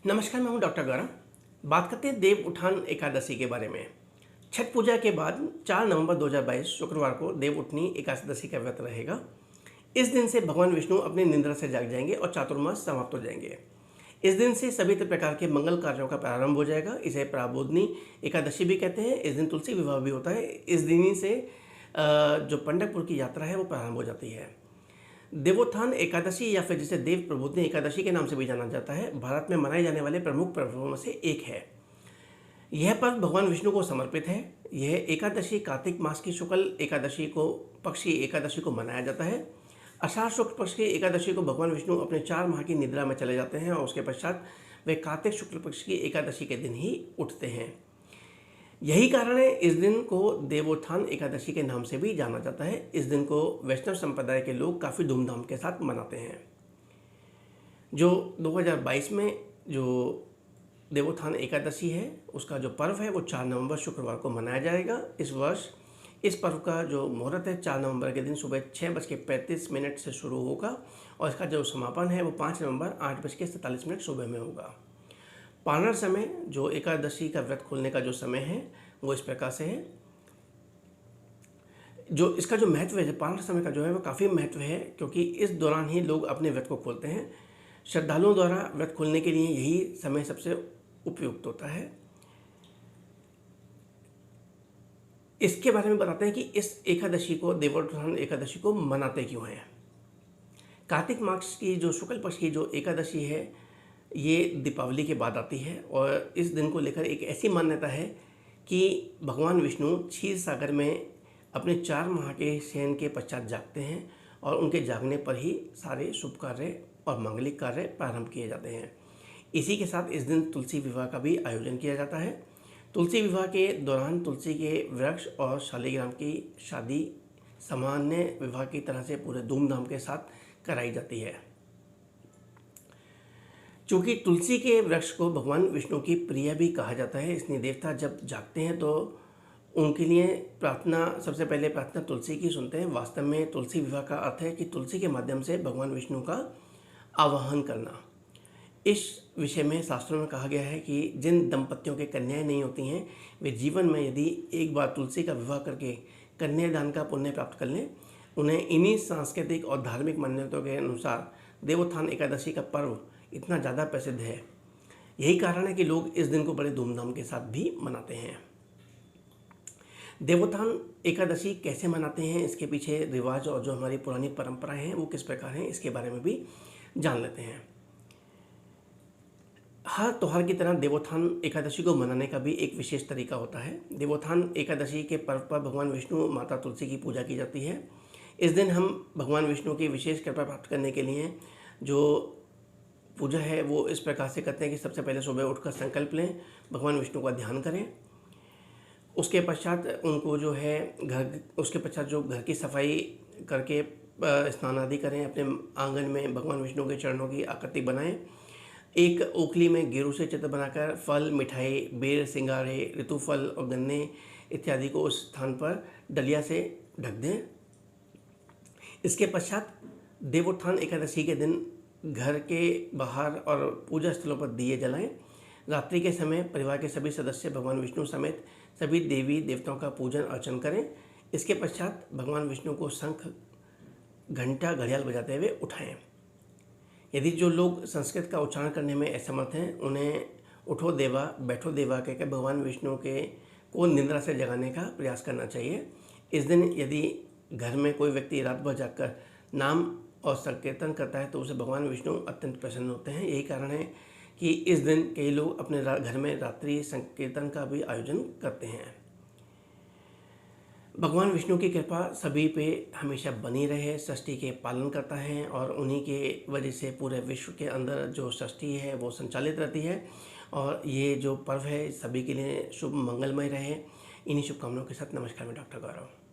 नमस्कार, मैं हूं डॉक्टर गौरव। बात करते हैं देव उठान एकादशी के बारे में। छठ पूजा के बाद 4 नवंबर 2022 शुक्रवार को देव उठनी एकादशी का व्रत रहेगा। इस दिन से भगवान विष्णु अपनी निद्रा से जाग जाएंगे और चातुर्मास समाप्त हो जाएंगे। इस दिन से सभी प्रकार के मंगल कार्यों का प्रारंभ हो जाएगा। इसे प्रबोधनी एकादशी भी कहते हैं। इस दिन तुलसी विवाह भी होता है। इस दिन ही से जो पंढरपुर की यात्रा है वो प्रारंभ हो जाती है। देवोत्थान एकादशी या फिर जिसे देव प्रबोधनी एकादशी के नाम से भी जाना जाता है, भारत में मनाए जाने वाले प्रमुख पर्वों में से एक है। यह पर्व भगवान विष्णु को समर्पित है। यह एकादशी कार्तिक मास की शुक्ल एकादशी को पक्ष की एकादशी को मनाया जाता है। आषाढ़ शुक्ल पक्ष की एकादशी को भगवान विष्णु अपने 4 माह की निद्रा में चले जाते हैं और उसके पश्चात वे कार्तिक शुक्ल पक्ष की एकादशी के दिन ही उठते हैं। यही कारण है इस दिन को देवोत्थान एकादशी के नाम से भी जाना जाता है। इस दिन को वैष्णव संप्रदाय के लोग काफ़ी धूमधाम के साथ मनाते हैं। जो 2022 में जो देवोत्थान एकादशी है उसका जो पर्व है वो 4 नवंबर शुक्रवार को मनाया जाएगा। इस वर्ष इस पर्व का जो मुहूर्त है 4 नवंबर के दिन सुबह 6:35 से शुरू होगा और इसका जो समापन है वो 5 नवंबर 8:47 सुबह में होगा। पारण समय जो एकादशी का व्रत खोलने का जो समय है वो इस प्रकार से है। जो इसका जो महत्व है, पारण समय का जो है वो काफ़ी महत्व है, क्योंकि इस दौरान ही लोग अपने व्रत को खोलते हैं। श्रद्धालुओं द्वारा व्रत खोलने के लिए यही समय सबसे उपयुक्त होता है। इसके बारे में बताते हैं कि इस एकादशी को, देवोत्थान एकादशी को मनाते क्यों हैं। कार्तिक मास की जो शुक्ल पक्ष की जो एकादशी है ये दीपावली के बाद आती है और इस दिन को लेकर एक ऐसी मान्यता है कि भगवान विष्णु क्षीर सागर में अपने 4 माह के शयन के पश्चात जागते हैं और उनके जागने पर ही सारे शुभ कार्य और मांगलिक कार्य प्रारंभ किए जाते हैं। इसी के साथ इस दिन तुलसी विवाह का भी आयोजन किया जाता है। तुलसी विवाह के दौरान तुलसी के वृक्ष और शालिग्राम की शादी सामान्य विवाह की तरह से पूरे धूमधाम के साथ कराई जाती है। चूँकि तुलसी के वृक्ष को भगवान विष्णु की प्रिय भी कहा जाता है, इसलिए देवता जब जागते हैं तो उनके लिए प्रार्थना, सबसे पहले प्रार्थना तुलसी की सुनते हैं। वास्तव में तुलसी विवाह का अर्थ है कि तुलसी के माध्यम से भगवान विष्णु का आवाहन करना। इस विषय में शास्त्रों में कहा गया है कि जिन दंपतियों के कन्याएं नहीं होती हैं वे जीवन में यदि एक बार तुलसी का विवाह करके कन्यादान का पुण्य प्राप्त कर लें, उन्हें इन्हीं सांस्कृतिक और धार्मिक मान्यताओं के अनुसार देवोत्थान एकादशी का पर्व इतना ज़्यादा प्रसिद्ध है। यही कारण है कि लोग इस दिन को बड़े धूमधाम के साथ भी मनाते हैं। देवोत्थान एकादशी कैसे मनाते हैं, इसके पीछे रिवाज और जो हमारी पुरानी परंपराएं हैं वो किस प्रकार हैं, इसके बारे में भी जान लेते हैं। हर त्यौहार की तरह देवोत्थान एकादशी को मनाने का भी एक विशेष तरीका होता है। देवोत्थान एकादशी के पर्व पर भगवान विष्णु माता तुलसी की पूजा की जाती है। इस दिन हम भगवान विष्णु की विशेष कृपा प्राप्त करने के लिए जो पूजा है वो इस प्रकार से करते हैं कि सबसे पहले सुबह उठकर संकल्प लें, भगवान विष्णु का ध्यान करें। उसके पश्चात उनको जो है उसके पश्चात जो घर की सफाई करके स्नान आदि करें। अपने आंगन में भगवान विष्णु के चरणों की आकृति बनाएं। एक ओखली में गेरू से चित्र बनाकर फल, मिठाई, बेर, सिंगारे, ऋतुफल और गन्ने इत्यादि को उस स्थान पर डलिया से ढक दें। इसके पश्चात देवोत्थान एकादशी के दिन घर के बाहर और पूजा स्थलों पर दिए जलाएं। रात्रि के समय परिवार के सभी सदस्य भगवान विष्णु समेत सभी देवी देवताओं का पूजन अर्चन करें। इसके पश्चात भगवान विष्णु को शंख, घंटा, घड़ियाल बजाते हुए उठाएं। यदि जो लोग संस्कृत का उच्चारण करने में असमर्थ हैं उन्हें उठो देवा बैठो देवा कहकर भगवान विष्णु के को निद्रा से जगाने का प्रयास करना चाहिए। इस दिन यदि घर में कोई व्यक्ति रात भर जागकर नाम और संकीर्तन करता है तो उसे भगवान विष्णु अत्यंत प्रसन्न होते हैं। यही कारण है कि इस दिन कई लोग अपने घर में रात्रि संकीर्तन का भी आयोजन करते हैं। भगवान विष्णु की कृपा सभी पे हमेशा बनी रहे। षष्ठी के पालन करता है और उन्हीं के वजह से पूरे विश्व के अंदर जो षष्ठी है वो संचालित रहती है और ये जो पर्व है सभी के लिए शुभ मंगलमय रहे। इन्हीं शुभकामनाओं के साथ नमस्कार, मैं डॉक्टर गौरव।